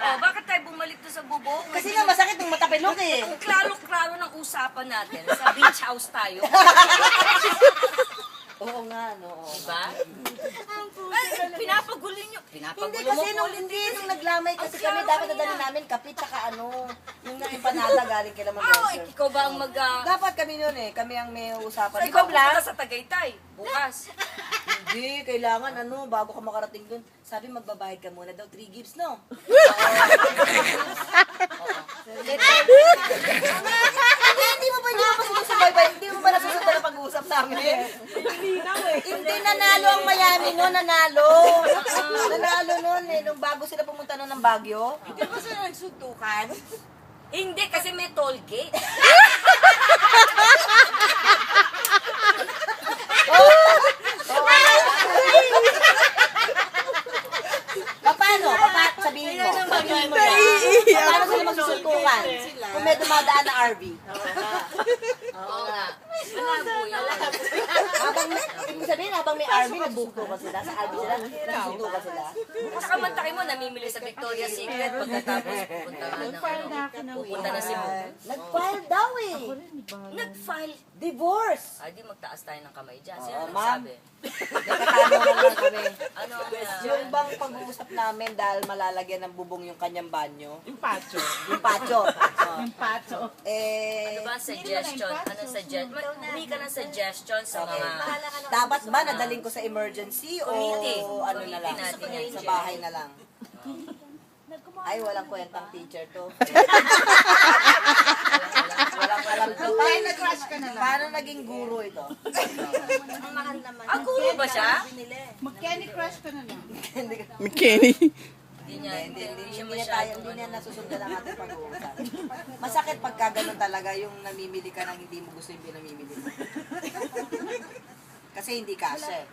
Oh, bakit tayo bumalik to sa bubong? Kasi nga masakit yung matapilok eh. Ang klaro-klaro ng usapan natin. Sa beach house tayo. Oo nga, no. Diba? Pinapagulo nyo. Pinapagulo Hindi kasi nung naglamay kasi kami, dapat nadali namin kapit tsaka yung empanada galing kay Lamang Roger. Ikaw ba ang Dapat kami yun eh, kami ang may usapan. Ikaw pupunta sa Tagaytay. Bukas. Hindi, kailangan bago ka makarating dun. Sabi magbabayad ka muna daw, 3 gigs, no? Hindi mo pa sinusubaybay, hindi mo pa nasusunod ang pag-uusap namin. Hindi, nanalo ang Miami no, nanalo. Nanalo nun eh, nung bago sila pumunta nun ng Baguio. Hindi ba sila nagsuntukan? Hindi, kasi may toll gate. Paano? Sabihin mo. Sabihin mo yan. Paano sila magsusuntukan? Kung may dumadaan na RV. Oo nga. Malabo yan. Ibig sabihin, habang may RV, nagsusuntukan sila. Sa RV sila, nagsusuntukan sila. Saka mantakin mo, namimili sa Victoria's Secret pagkatapos pupunta na si Mo. Nag-file daw eh. Nag-file. Divorce. Ay, di magtaas tayo ng kamay dyan. Sino Oo, ma'am. nagsabi? Nakatanong lang kami. Ano ang Yung bang pag-uusap namin dahil malalagyan ng bubong yung kanyang banyo? Yung pacho. Yung patio. Yung pacho. ano ba ang suggestion? Anong suggestion? Humingi ka ng suggestion sa mga... Dapat ba nadaling ko sa emergency o Committee. ano na lang? Committee natin yan, Sa Jen. bahay na lang. Ay, walang kwentang teacher to. Walang alam to. Kaya nag-crush ka na lang. Paano naging guro ito? Ah, guro ba siya? Mag-Candy Crush ka na lang. McKinney. Hindi niya, hindi siya Hindi masyadong... niya nasusundan ang ating pag-uusap. Masakit pagka ganun talaga yung namimili ka ng hindi mo gusto yung pinamimili mo. Kasi hindi kasha eh.